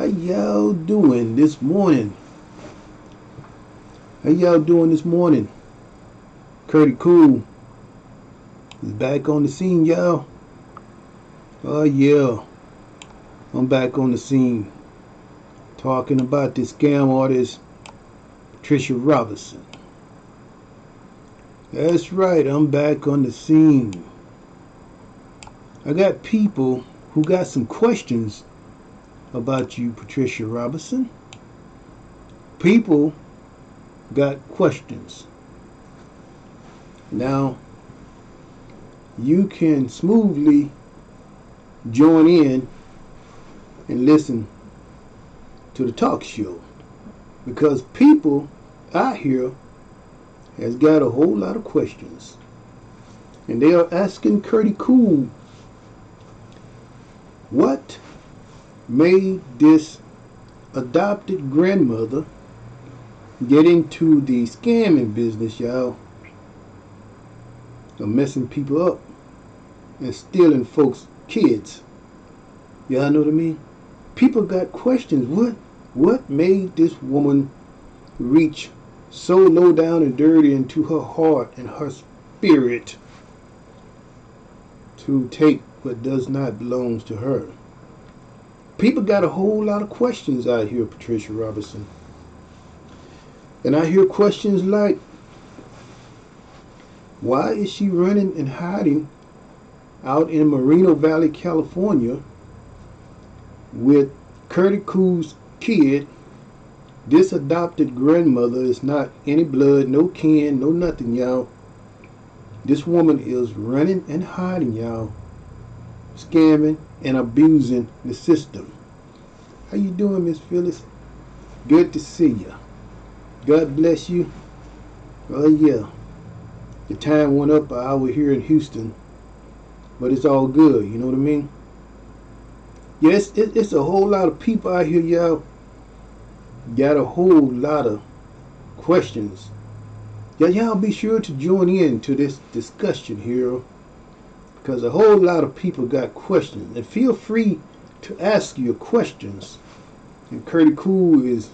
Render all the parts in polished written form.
y'all doing this morning? How y'all doing this morning? Curtie Cool is back on the scene, y'all. Oh yeah, I'm back on the scene talking about this scam artist, Patricia Robinson. That's right, I'm back on the scene. I got people who got some questions about you, Patricia Robinson. People got questions. Now, you can smoothly join in and listen to the talk show because people out here has got a whole lot of questions, and they are asking Curtie Cool, what made this adopted grandmother get into the scamming business, y'all, of messing people up and stealing folks' kids? Y'all know what I mean? People got questions. What made this woman reach so low down and dirty into her heart and her spirit to take what does not belong to her? People got a whole lot of questions out here, Patricia Robinson. And I hear questions like, why is she running and hiding out in Moreno Valley, California with Curtie Cool's kid? This adopted grandmother is not any blood, no kin, no nothing, y'all. This woman is running and hiding, y'all, scamming and abusing the system. How you doing, Miss Phyllis? Good to see you. God bless you. Oh yeah, the time went up an hour here in Houston, but it's all good, you know what I mean? Yes, it's a whole lot of people out here, y'all, got a whole lot of questions. Y'all be sure to join in to this discussion here, because a whole lot of people got questions, and feel free to ask your questions, and Curtie Cool is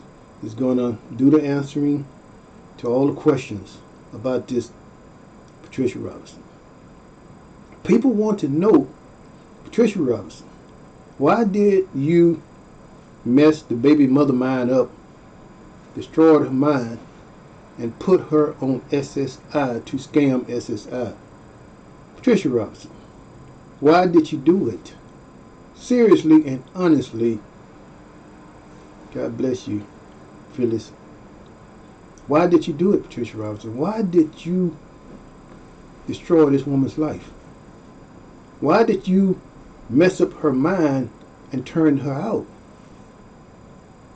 gonna do the answering to all the questions about this Patricia Robinson. People want to know, Patricia Robinson, why did you mess the baby mother mind up, destroyed her mind, and put her on SSI to scam SSI? Patricia Robinson, why did you do it? Seriously and honestly. God bless you, Phyllis. Why did you do it, Patricia Robinson? Why did you destroy this woman's life? Why did you mess up her mind and turn her out?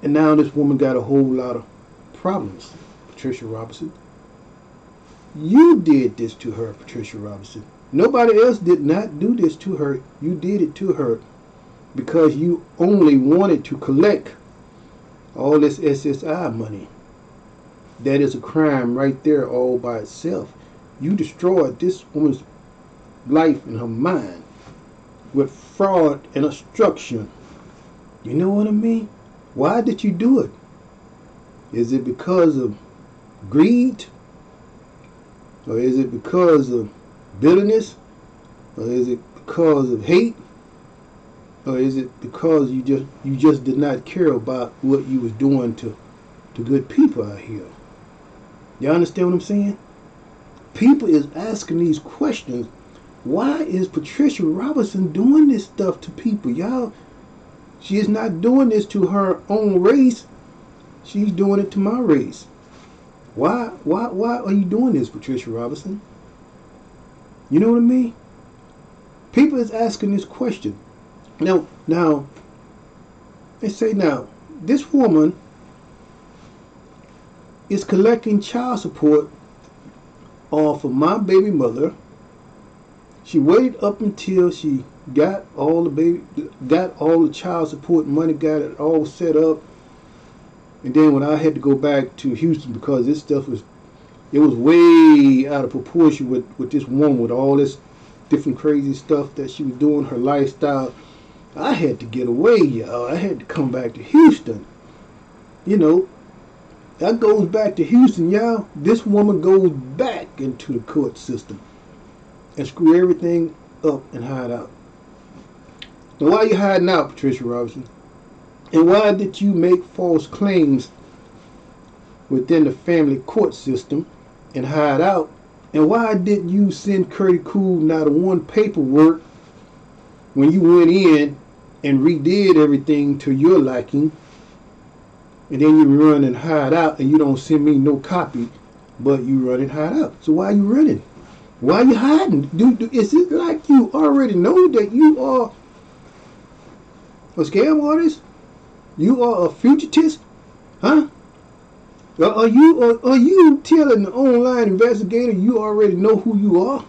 And now this woman got a whole lot of problems, Patricia Robinson. You did this to her, Patricia Robinson. Nobody else did not do this to her. You did it to her because you only wanted to collect all this SSI money. That is a crime right there all by itself. You destroyed this woman's life and her mind with fraud and obstruction. You know what I mean? Why did you do it? Is it because of greed? Or is it because of bitterness? Or is it because of hate? Or is it because you just did not care about what you was doing to good people out here? You understand what I'm saying? People is asking these questions. Why is Patricia Robinson doing this stuff to people, y'all? She is not doing this to her own race. She's doing it to my race. Why are you doing this, Patricia Robinson? You know what I mean? People is asking this question. Now, they say now, this woman is collecting child support off of my baby mother. She waited up until she got all the child support money, got it all set up, and then when I had to go back to Houston because this stuff was way out of proportion with this woman with all this different crazy stuff that she was doing, her lifestyle. I had to get away, y'all. I had to come back to Houston. You know, that goes back to Houston, y'all. This woman goes back into the court system and screw everything up and hide out. Now, why are you hiding out, Patricia Robinson? And why did you make false claims within the family court system and hide out? And why didn't you send CURTIEECOOL not one paperwork when you went in and redid everything to your liking? And then you run and hide out, and you don't send me no copy, but you run and hide out. So why are you running? Why are you hiding? Is it like you already know that you are a scam artist? You are a fugitive? Huh? Are you telling the online investigator you already know who you are?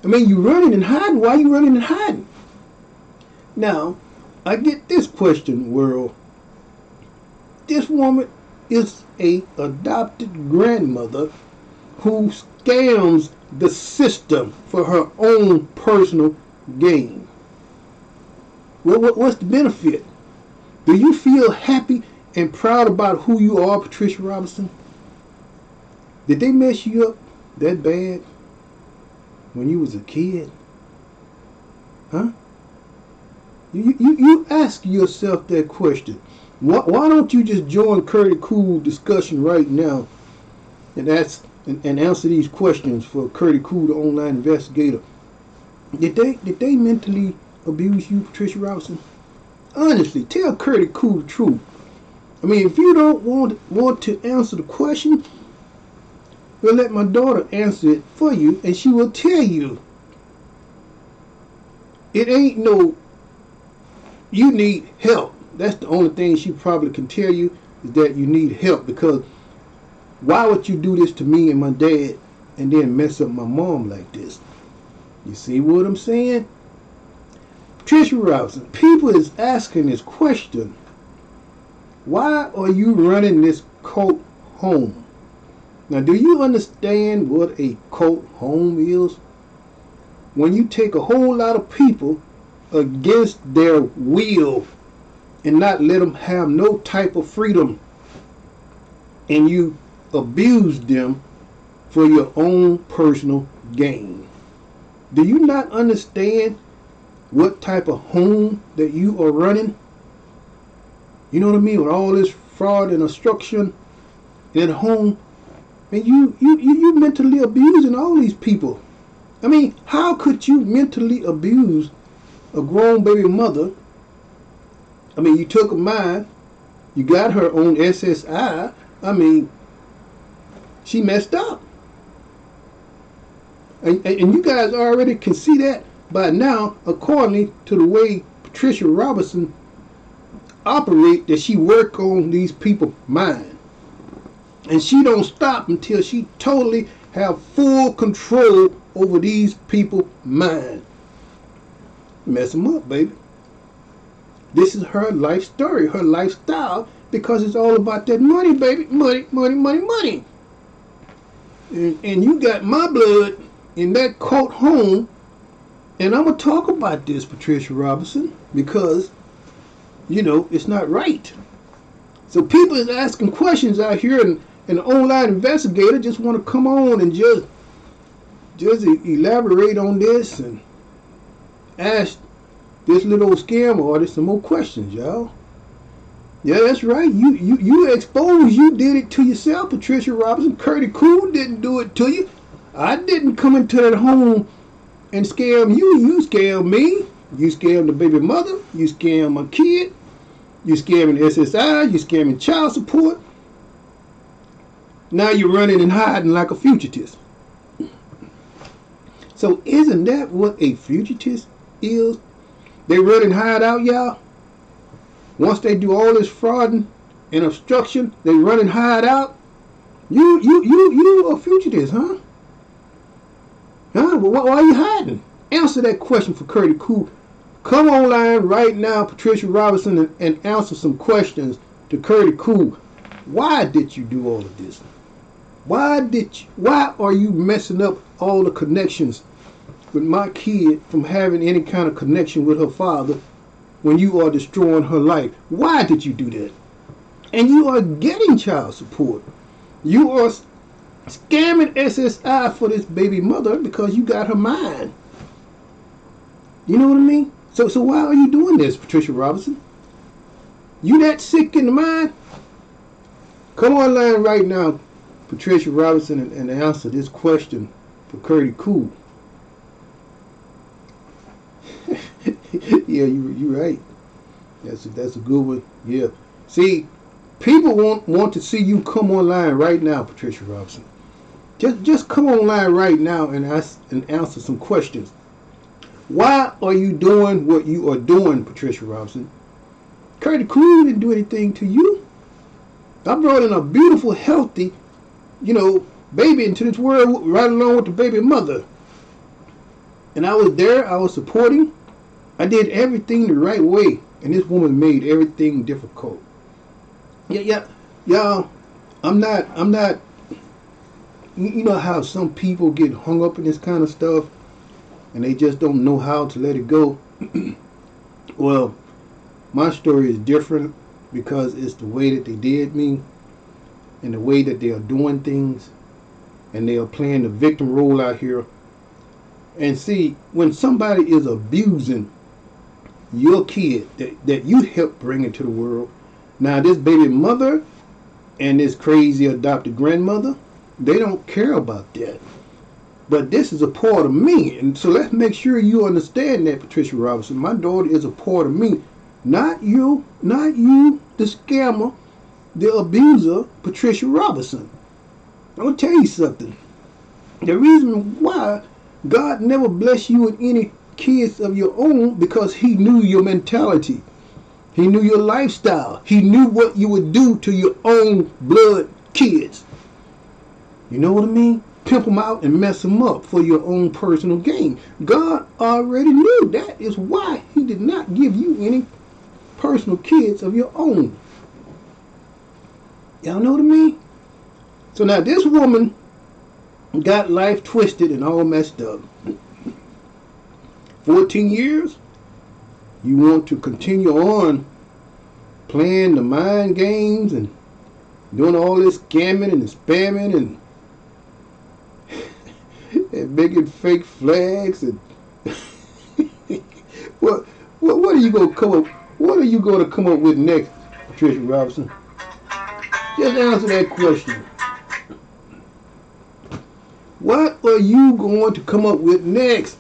I mean, you running and hiding. Why are you running and hiding? Now, I get this question, world. This woman is a adopted grandmother who scams the system for her own personal gain. What's the benefit? Do you feel happy and proud about who you are, Patricia Robinson? Did they mess you up that bad when you was a kid? Huh? You ask yourself that question. Why don't you just join CURTIEECOOL discussion right now and answer these questions for CURTIEECOOL, the online investigator? Did they mentally abuse you, Patricia Robinson? Honestly, tell CURTIEECOOL the truth. I mean, if you don't want to answer the question, we'll let my daughter answer it for you, and she will tell you. It ain't no, you need help. That's the only thing she probably can tell you, is that you need help. Because why would you do this to me and my dad and then mess up my mom like this? You see what I'm saying? Patricia Robinson, people is asking this question. Why are you running this cult home? Now, do you understand what a cult home is? When you take a whole lot of people against their will and not let them have no type of freedom, and you abuse them for your own personal gain. Do you not understand what type of home that you are running? You know what I mean? With all this fraud and obstruction at home, and you mentally abusing all these people. I mean, how could you mentally abuse a grown baby mother? I mean, you took a mind, you got her on SSI. I mean, she messed up. And you guys already can see that by now, according to the way Patricia Robinson operate, that she work on these people's mind. And she don't stop until she totally have full control over these people's mind. Mess them up, baby. This is her life story, her lifestyle, because it's all about that money, baby. Money, money, money, money. And you got my blood in that cult home. And I'm going to talk about this, Patricia Robinson, because, you know, it's not right. So people is asking questions out here, and the online investigator just want to come on and just elaborate on this and ask this little old scam artist some more questions, y'all. Yeah, that's right. You exposed. You did it to yourself, Patricia Robinson. CURTIEECOOL didn't do it to you. I didn't come into that home and scam you. You scammed me. You scammed the baby mother. You scammed my kid. You scamming SSI. You scamming child support. Now you're running and hiding like a fugitive. So isn't that what a fugitive is? They run and hide out, y'all. Once they do all this fraud and obstruction, they run and hide out. You are fugitives, huh? Huh? Well, why are you hiding? Answer that question for CURTIEECOOL. Come online right now, Patricia Robinson, and answer some questions to CURTIEECOOL. Why did you do all of this? Why are you messing up all the connections with my kid from having any kind of connection with her father when you are destroying her life. Why did you do that? And you are getting child support. You are scamming SSI for this baby mother because you got her mind. You know what I mean? So why are you doing this, Patricia Robinson? You that sick in the mind? Come online right now, Patricia Robinson, and answer this question for Curdy Cool. Yeah, you're right. That's a good one. Yeah. See, people want to see you come online right now, Patricia Robinson. Just come online right now and answer some questions. Why are you doing what you are doing, Patricia Robinson? Curdy Cool didn't do anything to you. I brought in a beautiful, healthy, baby into this world right along with the baby mother. And I was there. I was supporting. I did everything the right way. And this woman made everything difficult. Yeah, y'all. I'm not. You know how some people get hung up in this kind of stuff, and they just don't know how to let it go. Well, my story is different because it's the way that they did me, and the way that they are doing things, and they are playing the victim role out here. And see, when somebody is abusing your kid that you helped bring into the world, now this baby mother and this crazy adopted grandmother, they don't care about that. But this is a part of me. And so let's make sure you understand that, Patricia Robinson. My daughter is a part of me. Not you, the scammer, the abuser, Patricia Robinson. I'm going to tell you something. The reason why God never blessed you with any kids of your own, because he knew your mentality. He knew your lifestyle. He knew what you would do to your own blood kids. You know what I mean? Pimp them out and mess them up for your own personal gain. God already knew. That is why he did not give you any personal kids of your own. Y'all know what I mean? So now this woman got life twisted and all messed up. 14 years? You want to continue on playing the mind games and doing all this scamming and spamming and making fake flags and what are you gonna come up? What are you gonna come up with next, Patricia Robinson? Just answer that question. What are you going to come up with next?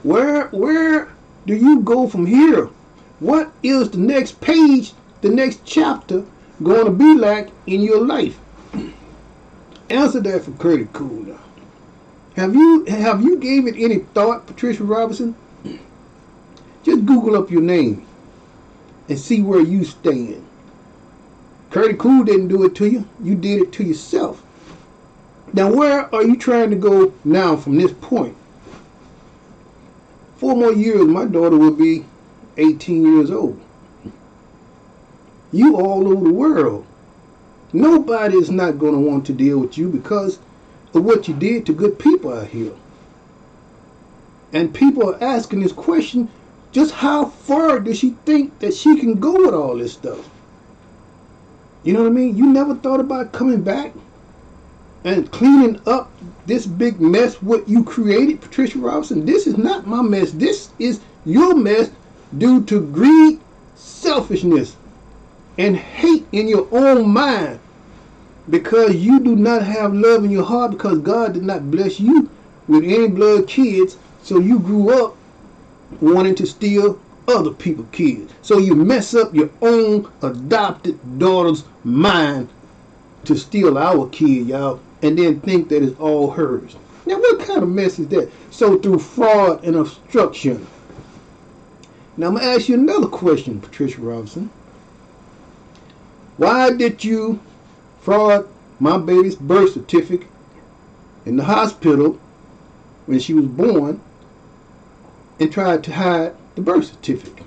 Where do you go from here? What is the next page, the next chapter going to be like in your life? Answer that for Curdy Cool now. Have you gave it any thought, Patricia Robinson? Just Google up your name and see where you stand. Curdy Cool didn't do it to you. You did it to yourself. Now where are you trying to go now from this point? 4 more years, my daughter will be 18 years old. You all over the world. Nobody is not going to want to deal with you because of what you did to good people out here. And people are asking this question, just how far does she think that she can go with all this stuff? You know what I mean? You never thought about coming back and cleaning up this big mess what you created, Patricia Robinson? This is not my mess. This is your mess due to greed, selfishness, and hate in your own mind, because you do not have love in your heart, because God did not bless you with any blood kids, so you grew up wanting to steal other people's kids. So you mess up your own adopted daughter's mind to steal our kid, y'all, and then think that it's all hers. Now what kind of mess is that? So through fraud and obstruction. Now I'm going to ask you another question, Patricia Robinson. Why did you fraud my baby's birth certificate in the hospital when she was born and tried to hide the birth certificate?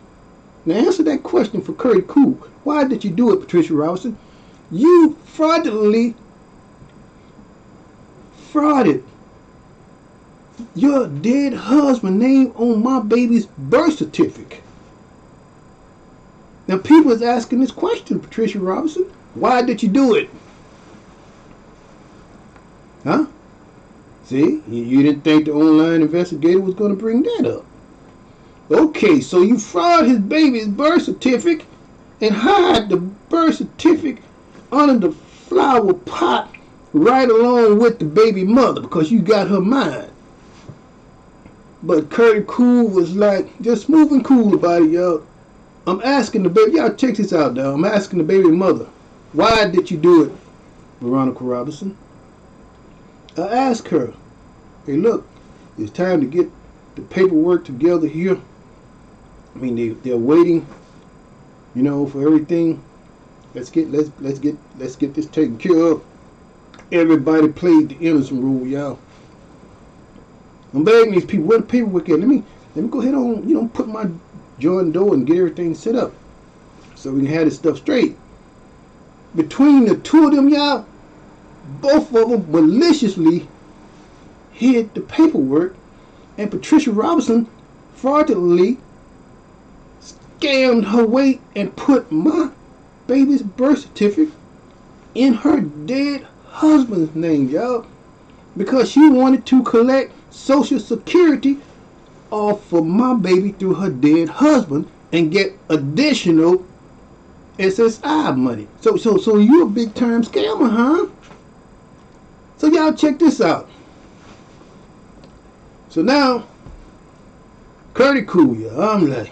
Now answer that question for Curdy Cool. Why did you do it, Patricia Robinson? You fraudulently frauded your dead husband's name on my baby's birth certificate. Now people is asking this question, Patricia Robinson. Why did you do it? Huh? See, you didn't think the online investigator was going to bring that up. Okay, so you fraud his baby's birth certificate and hide the birth certificate under the flower pot right along with the baby mother because you got her mind. But CURTIEECOOL was like just smooth and cool about it, y'all. I'm asking the baby, y'all check this out, though. I'm asking the baby mother, why did you do it, Veronica Robinson? I asked her, hey, look, it's time to get the paperwork together here. I mean, they're waiting, you know, for everything. Let's get this taken care of. Everybody played the innocent role, y'all. I'm begging these people, where the paperwork at? Let me go ahead on, you know, put my Jordan Doe and get everything set up so we can have this stuff straight. Between the two of them, y'all, both of them maliciously hid the paperwork, and Patricia Robinson fraudulently scammed her way and put my baby's birth certificate in her dead husband's name, y'all, because she wanted to collect Social Security off of my baby through her dead husband and get additional SSI money. So you a big time scammer, huh? So y'all check this out. So now, CURTIEECOOL, y'all. I'm like,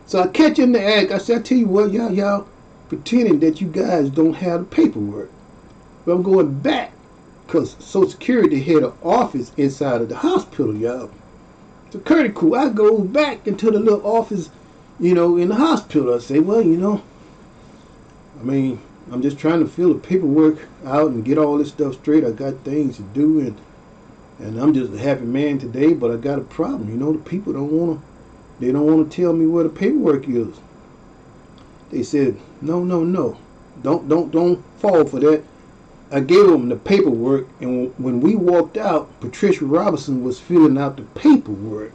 so I catch in the act. I said, I tell you what, y'all pretending that you guys don't have the paperwork. But I'm going back because Social Security had an office inside of the hospital, y'all. So CURTIEECOOL, I go back into the little office, you know, in the hospital. I say, well, you know, I mean, I'm just trying to fill the paperwork out and get all this stuff straight. I got things to do, and I'm just a happy man today, but I got a problem. You know, the people don't want to tell me where the paperwork is. They said, no, don't fall for that. I gave them the paperwork, and when we walked out, Patricia Robinson was filling out the paperwork.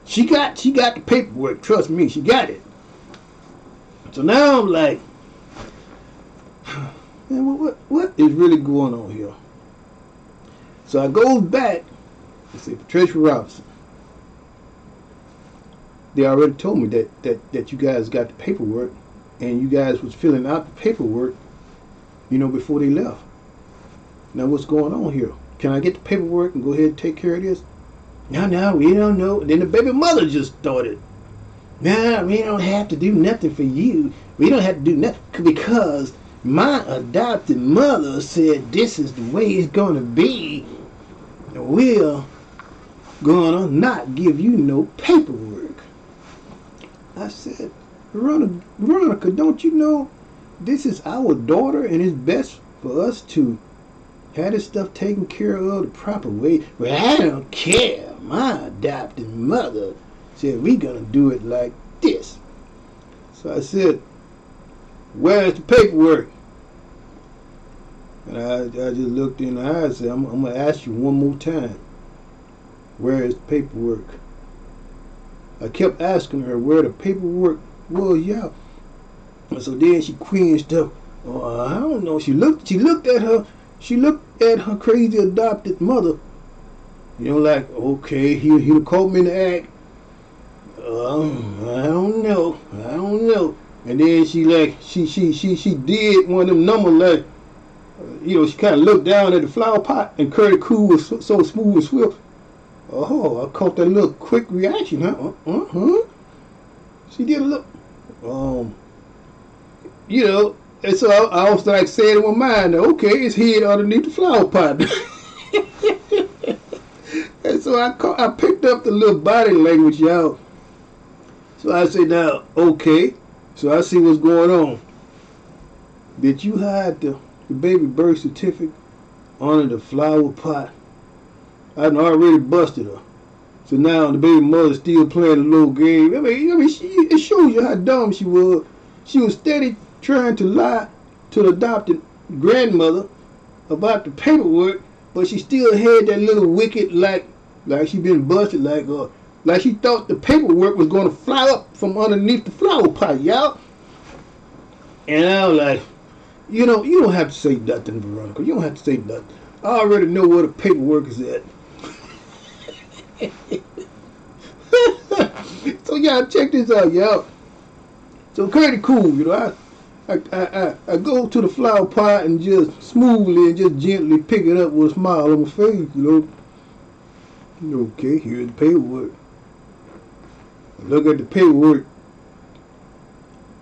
She got the paperwork. Trust me, she got it. So now I'm like, man, what is really going on here? So I goes back and say, Patricia Robinson, they already told me that you guys got the paperwork, and you guys was filling out the paperwork, you know, before they left. Now what's going on here? Can I get the paperwork and go ahead and take care of this? No, we don't know. Then the baby mother just started. No, we don't have to do nothing for you. We don't have to do nothing because my adopted mother said this is the way it's going to be. We're going to not give you no paperwork. I said, Veronica, don't you know this is our daughter and it's best for us to have this stuff taken care of the proper way? Well, I don't care. My adopted mother said we're going to do it like this. So I said, where's the paperwork? And I just looked in the eye and said, I'm going to ask you one more time. Where is the paperwork? I kept asking her where the paperwork was, y'all. And so then she cringed up. Oh, I don't know. She looked at her crazy adopted mother. You know, like, okay, he'll caught me in the act. I don't know. And then she did one of them numbers like, you know, she kind of looked down at the flower pot, and CURTIEECOOL was so smooth and swift. Oh, I caught that little quick reaction, huh? She did a look. You know, and so I was like saying in my mind, okay, it's hid underneath the flower pot. And so I picked up the little body language, y'all. So I said, now, okay, so I see what's going on. Did you hide the baby birth certificate under the flower pot? I'd already busted her. So now the baby mother's still playing a little game. I mean, it shows you how dumb she was. She was steady trying to lie to the adopted grandmother about the paperwork, but she still had that little wicked, like she been busted, like she thought the paperwork was going to fly up from underneath the flower pot, y'all. And I was like, you know, you don't have to say nothing, Veronica. You don't have to say nothing. I already know where the paperwork is at. So y'all check this out, y'all. So pretty cool, you know. I go to the flower pot and just smoothly and just gently pick it up with a smile on my face, you know. Okay, here's the paperwork. I look at the paperwork.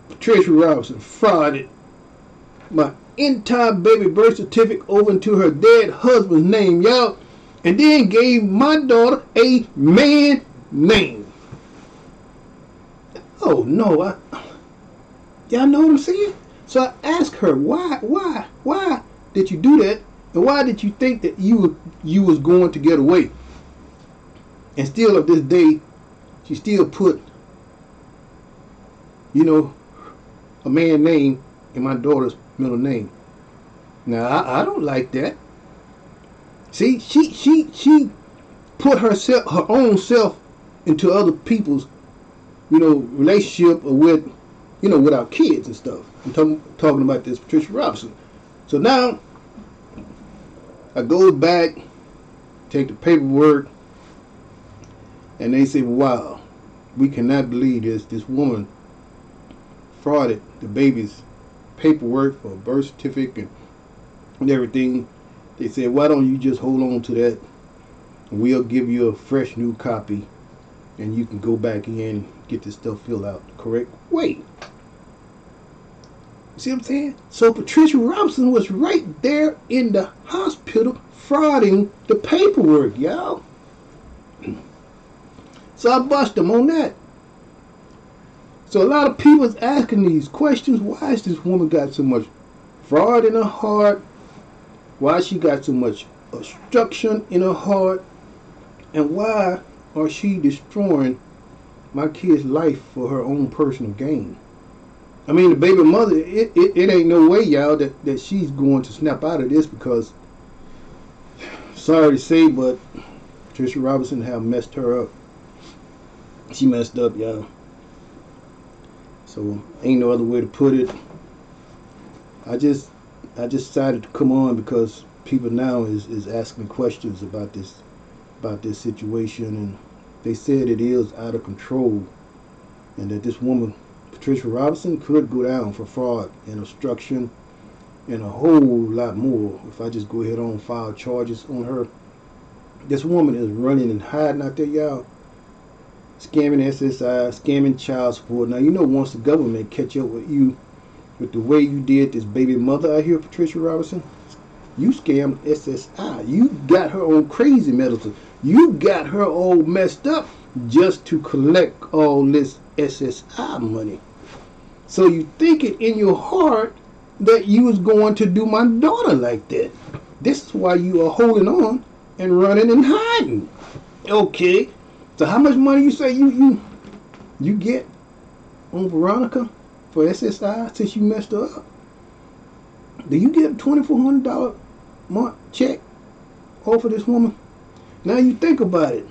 Patricia Robinson frauded my entire baby birth certificate over into her dead husband's name, y'all, and then gave my daughter a man name. Oh no, y'all know what I'm saying? So I asked her, why did you do that? And why did you think that you was going to get away? And still of this day, she still put, you know, a man's name in my daughter's middle name. Now I don't like that. See, she put herself, her own self, into other people's, you know, relationship with, you know, with our kids and stuff. I'm talking about this Patricia Robinson. So now I go back, take the paperwork, and they say, wow, we cannot believe this. This woman frauded the baby's paperwork for a birth certificate and everything. They said, why don't you just hold on to that? We'll give you a fresh new copy and you can go back in and get this stuff filled out the correct way. See what I'm saying? So Patricia Robinson was right there in the hospital frauding the paperwork, y'all. So I bust them on that. So a lot of people is asking these questions. Why has this woman got so much fraud in her heart? Why she got so much obstruction in her heart? And why are she destroying my kid's life for her own personal gain? I mean, the baby mother, it ain't no way, y'all, that she's going to snap out of this, because, sorry to say, but Patricia Robinson have messed her up. She messed up, y'all. So ain't no other way to put it. I just decided to come on because people now is asking questions about this situation, and they said it is out of control, and that this woman, Patricia Robinson, could go down for fraud and obstruction and a whole lot more if I just go ahead on file charges on her. This woman is running and hiding out there, y'all. Scamming SSI, scamming child support. Now, you know, once the government catch up with you with the way you did this baby mother out here, Patricia Robinson, you scammed SSI. You got her on crazy medicine. You got her all messed up just to collect all this SSI money. So you think it in your heart that you was going to do my daughter like that. This is why you are holding on and running and hiding. Okay. So how much money you say you get on Veronica for SSI since you messed her up? Do you get a $2,400 month check off of this woman? Now you think about it.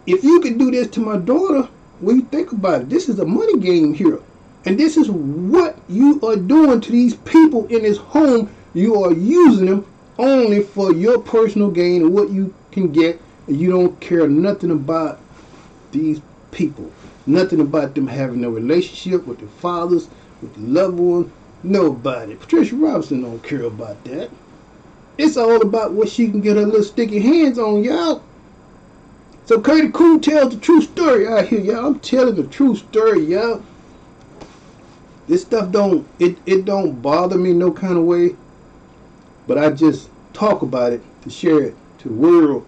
If you could do this to my daughter, well, you think about it. This is a money game here. And this is what you are doing to these people in this home. You are using them only for your personal gain and what you can get. And you don't care nothing about these people. Nothing about them having a relationship with their fathers, with the loved ones. Nobody. Patricia Robinson don't care about that. It's all about what she can get her little sticky hands on, y'all. So Curtie Cool tells the true story out here, y'all. I'm telling the true story, y'all. This stuff don't bother me no kind of way. But I just talk about it to share it to the world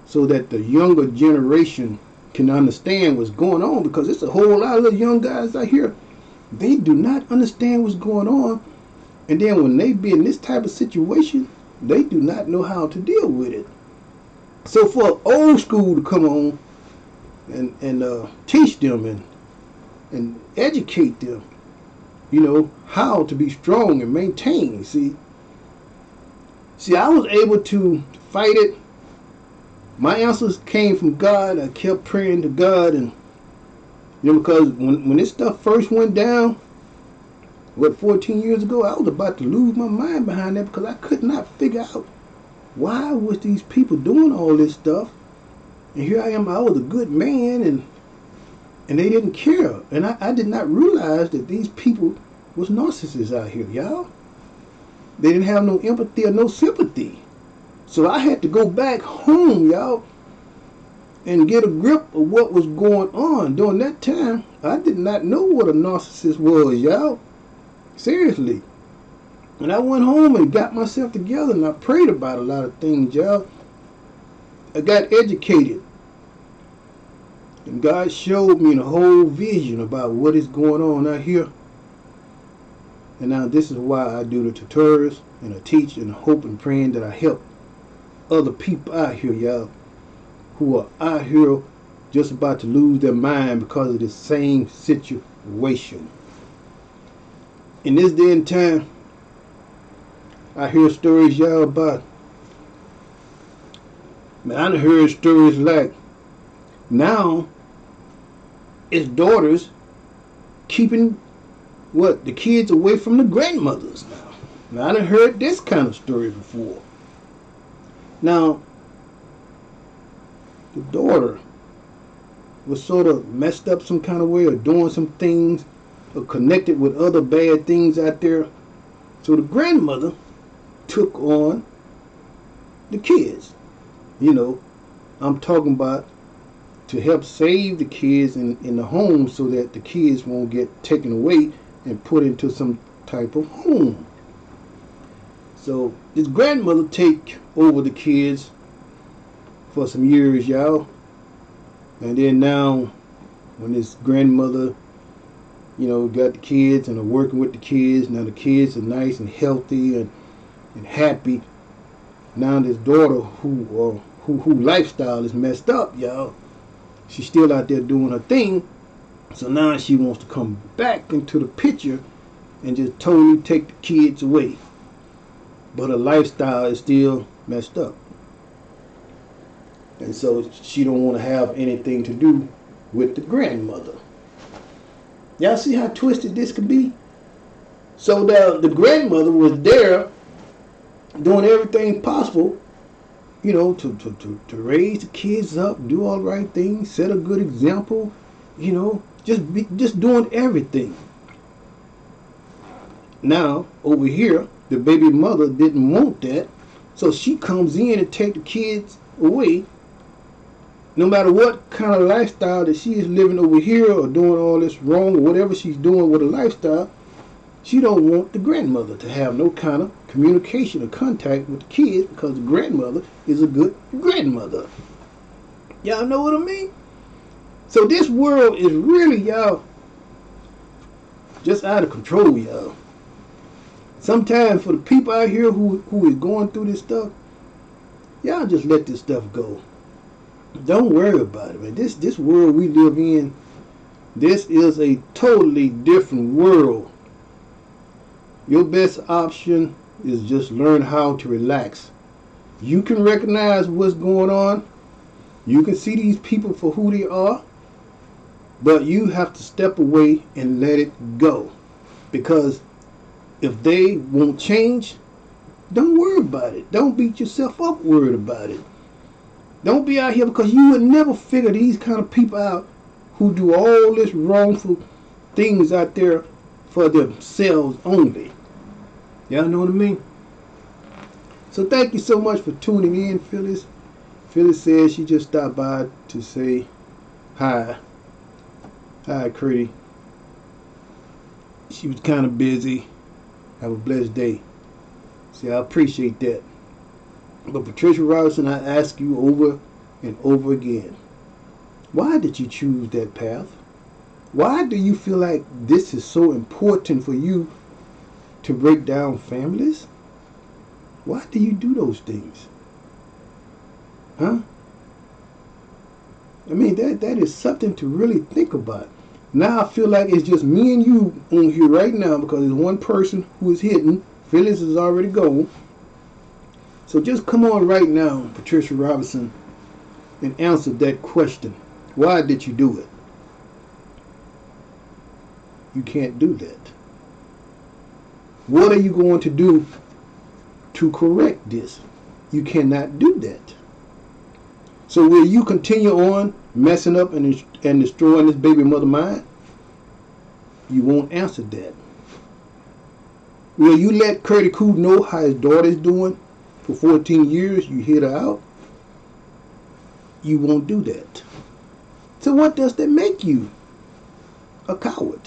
so that the younger generation can understand what's going on, because it's a whole lot of little young guys out here. They do not understand what's going on. And then when they be in this type of situation, they do not know how to deal with it. So for old school to come on and teach them and educate them, you know, how to be strong and maintain. See, I was able to fight it. My answers came from God. I kept praying to God, and you know, because when this stuff first went down, what, 14 years ago, I was about to lose my mind behind that because I could not figure out why was these people doing all this stuff. And here I am, I was a good man, and they didn't care. And I did not realize that these people was narcissists out here, y'all. They didn't have no empathy or no sympathy. So I had to go back home, y'all, and get a grip of what was going on. During that time, I did not know what a narcissist was, y'all. Seriously. And I went home and got myself together, and I prayed about a lot of things, y'all. I got educated. And God showed me the whole vision about what is going on out here. And now this is why I do the tutorials, and I teach, and hope and praying that I help other people out here, y'all, who are out here just about to lose their mind because of the same situation. In this day and time, I hear stories, y'all, about, man, I done heard stories like, now it's daughters keeping the kids away from the grandmothers now. Now I done heard this kind of story before. Now, the daughter was sort of messed up some kind of way, or doing some things, or connected with other bad things out there. So the grandmother took on the kids. You know, I'm talking about to help save the kids in the home so that the kids won't get taken away and put into some type of home. So this grandmother take over the kids for some years, y'all. And then now, when this grandmother, you know, got the kids and are working with the kids, now the kids are nice and healthy and happy. Now this daughter who lifestyle is messed up, y'all. She's still out there doing her thing. So now she wants to come back into the picture and just totally take the kids away. But her lifestyle is still messed up. And so she don't want to have anything to do with the grandmother. Y'all see how twisted this could be? So the grandmother was there doing everything possible, you know, to raise the kids up, do all the right things, set a good example, you know, just doing everything. Now, over here, the baby mother didn't want that, so she comes in and take the kids away. No matter what kind of lifestyle that she is living over here, or doing all this wrong, or whatever she's doing with her lifestyle, she don't want the grandmother to have no kind of communication or contact with the kids, because the grandmother is a good grandmother. Y'all know what I mean? So this world is really, y'all, just out of control, y'all. Sometimes for the people out here who is going through this stuff, y'all just let this stuff go. Don't worry about it, man. This world we live in, this is a totally different world. Your best option is just learn how to relax. You can recognize what's going on. You can see these people for who they are. But you have to step away and let it go. Because if they won't change, don't worry about it. Don't beat yourself up worried about it. Don't be out here, because you would never figure these kind of people out who do all this wrongful things out there for themselves only. Y'all know what I mean? So thank you so much for tuning in, Phyllis. Phyllis says she just stopped by to say hi. Hi, Curtie. She was kind of busy. Have a blessed day. See, I appreciate that. But Patricia Robinson, I ask you over and over again, why did you choose that path? Why do you feel like this is so important for you to break down families? Why do you do those things? Huh? I mean, that is something to really think about. Now I feel like it's just me and you on here right now, because there's one person who is hidden. Phyllis is already gone. So just come on right now, Patricia Robinson, and answer that question. Why did you do it? You can't do that. What are you going to do to correct this? You cannot do that. So will you continue on messing up and destroying this baby mother mind? You won't answer that. Will you let Curtie Cool know how his daughter is doing? For 14 years, you hid her out. You won't do that. So what does that make you? A coward.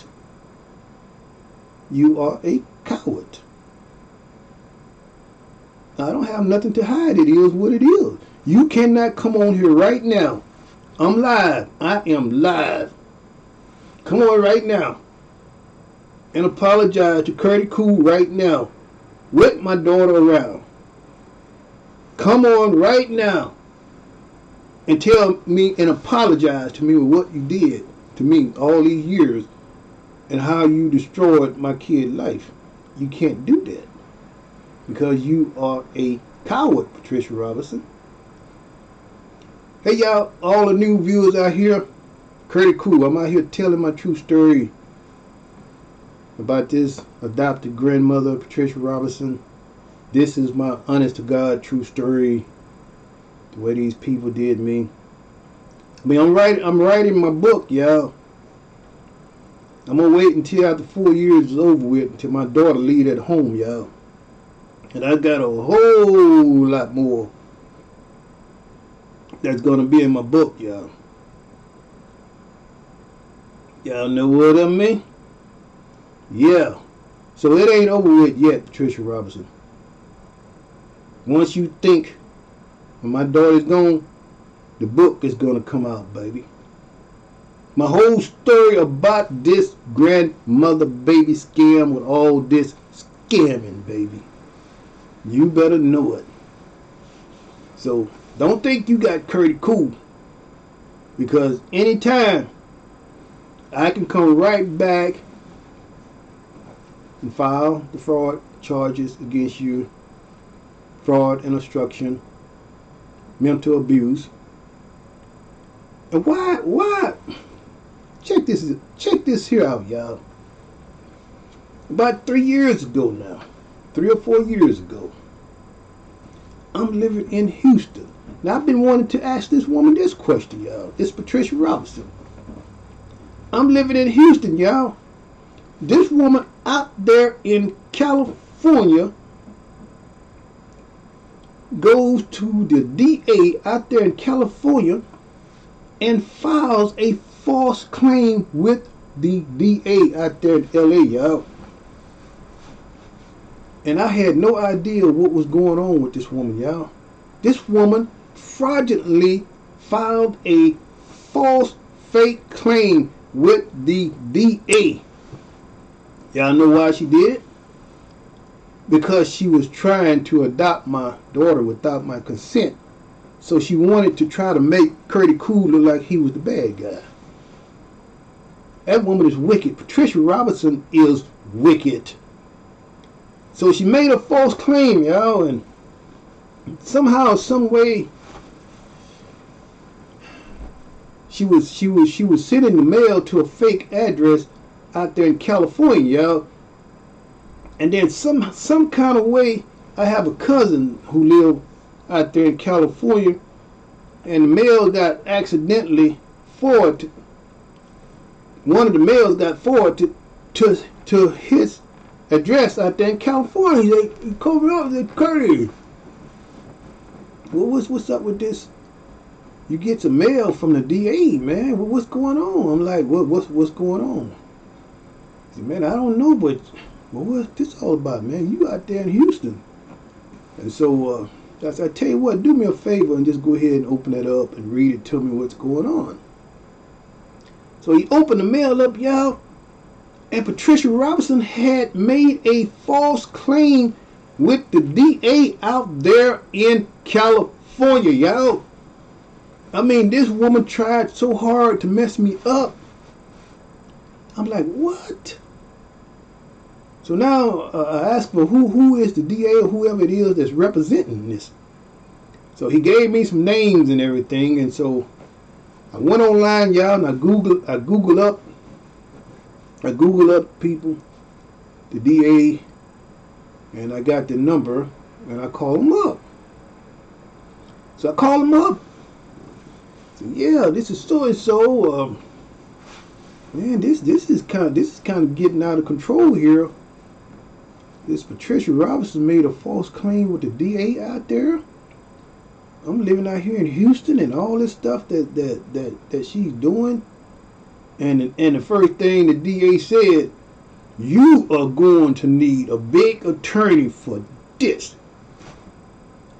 You are a coward. I don't have nothing to hide. It is what it is. You cannot come on here right now. I'm live. I am live. Come on right now and apologize to Curtie Cool right now with my daughter around. Come on right now and tell me and apologize to me with what you did to me all these years and how you destroyed my kid's life. You can't do that because you are a coward, Patricia Robinson. Hey y'all, all the new viewers out here, Curtie Cool. I'm out here telling my true story about this adopted grandmother, Patricia Robinson. This is my honest to God true story. The way these people did me. I mean, I'm writing my book, y'all. I'm gonna wait until after 4 years is over with, until my daughter leave at home, y'all. And I got a whole lot more that's gonna be in my book, y'all. Y'all know what I mean? Yeah. So it ain't over with yet, Patricia Robinson. Once you think when my daughter's gone, the book is gonna come out, baby. My whole story about this grandmother baby scam with all this scamming, baby. You better know it. So don't think you got Curtie Cool, because anytime I can come right back and file the fraud charges against you, fraud and obstruction, mental abuse. And why? Check this here out, y'all. About 3 years ago now, 3 or 4 years ago, I'm living in Houston. Now I've been wanting to ask this woman this question, y'all. It's Patricia Robinson. I'm living in Houston, y'all. This woman out there in California goes to the DA out there in California and files a false claim with the DA out there in LA, y'all. And I had no idea what was going on with this woman, y'all. This woman fraudulently filed a false fake claim with the DA. Y'all know why she did it? Because she was trying to adopt my daughter without my consent. So she wanted to try to make Curtie Cool look like he was the bad guy. That woman is wicked. Patricia Robinson is wicked. So she made a false claim, y'all, and somehow, some way, she was sending the mail to a fake address out there in California, y'all. And then some kind of way, I have a cousin who lived out there in California, and the mail got accidentally forwarded. One of the mails got forwarded to his address out there in California. He called me up and said, Curtie, what's up with this? You get some mail from the DA, man. What's going on? I'm like, what's going on? He said, man, I don't know, but what's this all about, man? You out there in Houston. And so I said, I tell you what, do me a favor and just go ahead and open it up and read it, tell me what's going on. So he opened the mail up, y'all, and Patricia Robinson had made a false claim with the DA out there in California, y'all. I mean, this woman tried so hard to mess me up. I'm like, what? So now I asked for who is the DA or whoever it is that's representing this. So he gave me some names and everything, and so I went online, y'all, and I Googled up people, the DA And I got the number, and I call them up. So I call them up. So, yeah, this is so and so. Man, this is kind of getting out of control here. This Patricia Robinson made a false claim with the DA out there. I'm living out here in Houston, and all this stuff that she's doing. And the first thing the DA said, you are going to need a big attorney for this.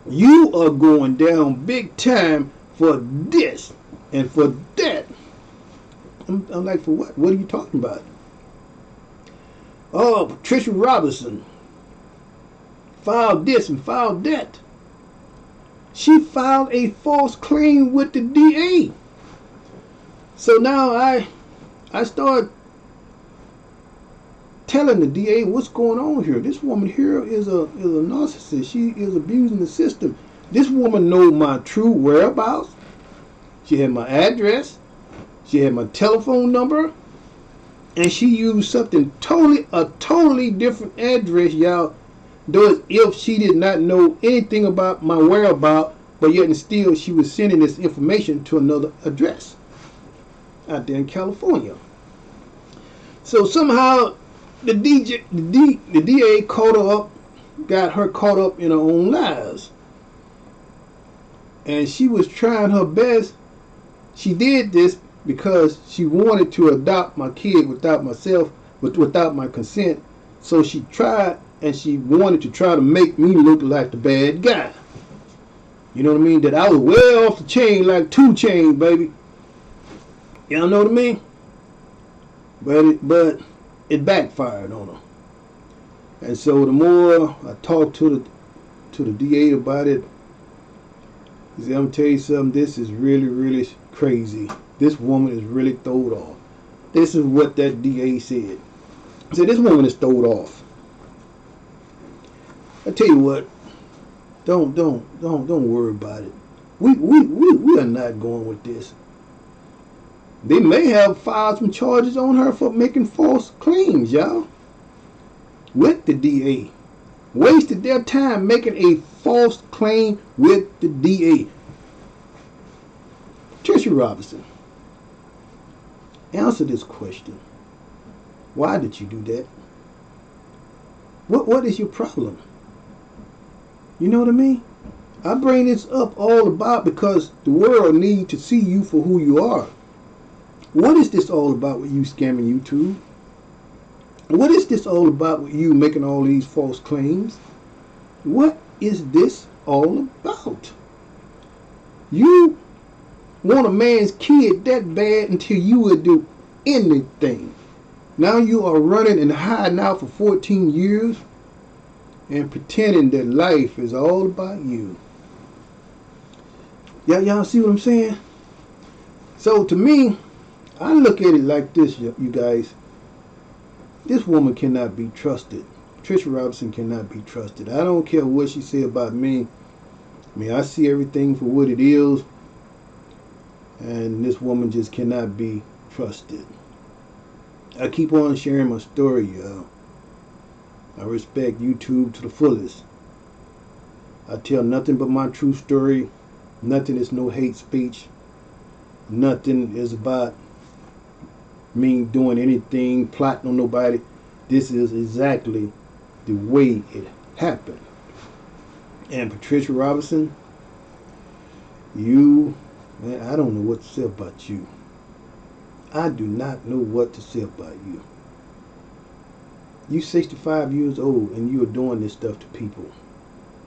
You are going down big time for this and for that. I'm like, for what? What are you talking about? Oh, Patricia Robinson filed this and filed that. She filed a false claim with the DA. So now I start telling the DA what's going on here. This woman here is a narcissist. She is abusing the system. This woman knows my true whereabouts. She had my address. She had my telephone number. And she used a totally different address, y'all. Though as if she did not know anything about my whereabouts, but yet and still she was sending this information to another address out there in California. So somehow the DA caught her up, got her caught up in her own lies. And she was trying her best. She did this because she wanted to adopt my kid without my consent. So she tried, and she wanted to try to make me look like the bad guy. You know what I mean? That I was way off the chain, like 2 Chainz, baby. Y'all know what I mean? But it backfired on her. And so the more I talked to the DA about it, he said, I'm gonna tell you something, this is really, really crazy. This woman is really throwed off. This is what that DA said. He said, this woman is throwed off. I tell you what, don't worry about it. We are not going with this. They may have filed some charges on her for making false claims, y'all. With the DA. Wasted their time making a false claim with the DA. Patricia Robinson, answer this question. Why did you do that? What is your problem? You know what I mean? I bring this up all about because the world needs to see you for who you are. What is this all about with you scamming YouTube? What is this all about with you making all these false claims? What is this all about? You want a man's kid that bad until you would do anything. Now you are running and hiding out for 14 years and pretending that life is all about you. Y'all see what I'm saying? So to me, I look at it like this, you guys. This woman cannot be trusted. Patricia Robinson cannot be trusted. I don't care what she say about me. I mean, I see everything for what it is. And this woman just cannot be trusted. I keep on sharing my story, y'all. I respect YouTube to the fullest. I tell nothing but my true story. Nothing is no hate speech. Nothing is about me doing anything, plotting on nobody. This is exactly the way it happened. And Patricia Robinson, man, I don't know what to say about you. I do not know what to say about you. You 65 years old and you are doing this stuff to people.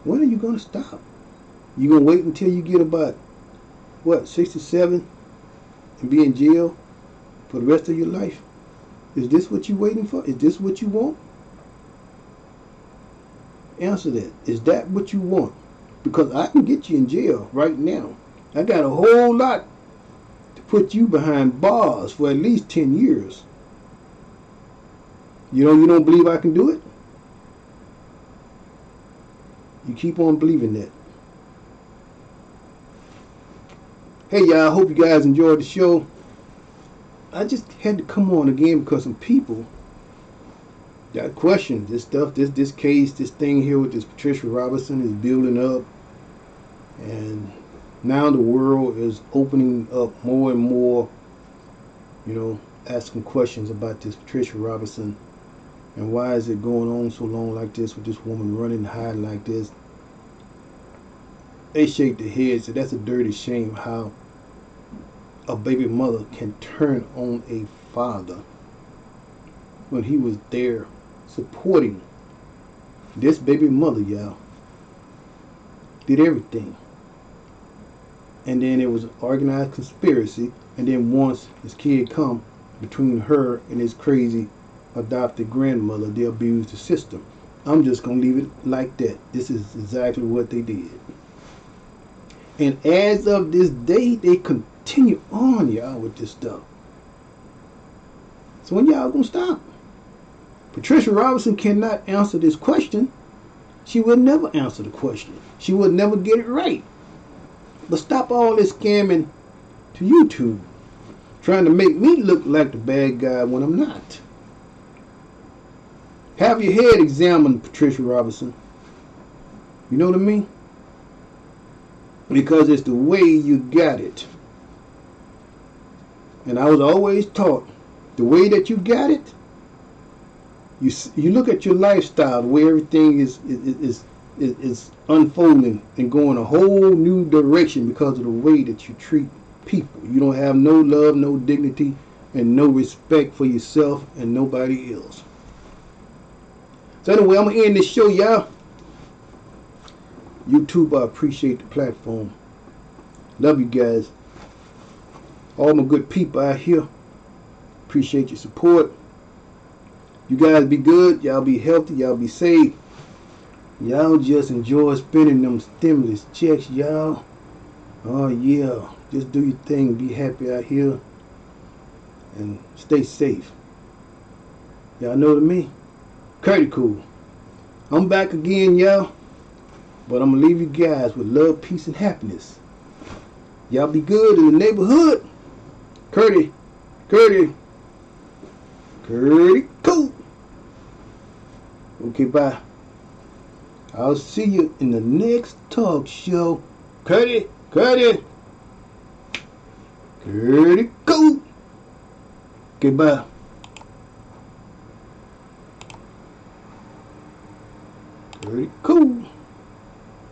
When are you going to stop? You going to wait until you get about, 67 and be in jail for the rest of your life? Is this what you're waiting for? Is this what you want? Answer that. Is that what you want? Because I can get you in jail right now. I got a whole lot to put you behind bars for at least 10 years. You don't believe I can do it? You keep on believing that. Hey y'all, I hope you guys enjoyed the show. I just had to come on again because some people got questions. This stuff, this case, this thing here with this Patricia Robinson is building up, and now the world is opening up more and more, you know, asking questions about this Patricia Robinson, and why is it going on so long like this with this woman running and hiding like this. They shake their heads, so that's a dirty shame how a baby mother can turn on a father when he was there supporting this baby mother, y'all. Did everything. And then it was an organized conspiracy, and then once this kid come between her and his crazy adopted grandmother, they abused the system. I'm just gonna leave it like that. This is exactly what they did. And as of this day, they continue on, y'all, with this stuff. So when y'all gonna stop? Patricia Robinson cannot answer this question. She will never answer the question. She will never get it right. But stop all this scamming to YouTube, trying to make me look like the bad guy when I'm not. Have your head examined, Patricia Robinson. You know what I mean? Because it's the way you got it. And I was always taught, the way that you got it, you look at your lifestyle, the way everything is unfolding and going a whole new direction because of the way that you treat people. You don't have no love, no dignity, and no respect for yourself and nobody else. So anyway, I'm going to end this show, y'all. YouTube, I appreciate the platform. Love you guys. All my good people out here, appreciate your support. You guys be good. Y'all be healthy. Y'all be safe. Y'all just enjoy spending them stimulus checks, y'all. Oh yeah, just do your thing. Be happy out here and stay safe. Y'all know what I mean? CURTIEECOOL. I'm back again, y'all. But I'm gonna leave you guys with love, peace, and happiness. Y'all be good in the neighborhood. CURTIEECOOL. Okay, bye. I'll see you in the next talk show. CURTIEECOOL. Okay, bye. CURTIEECOOL.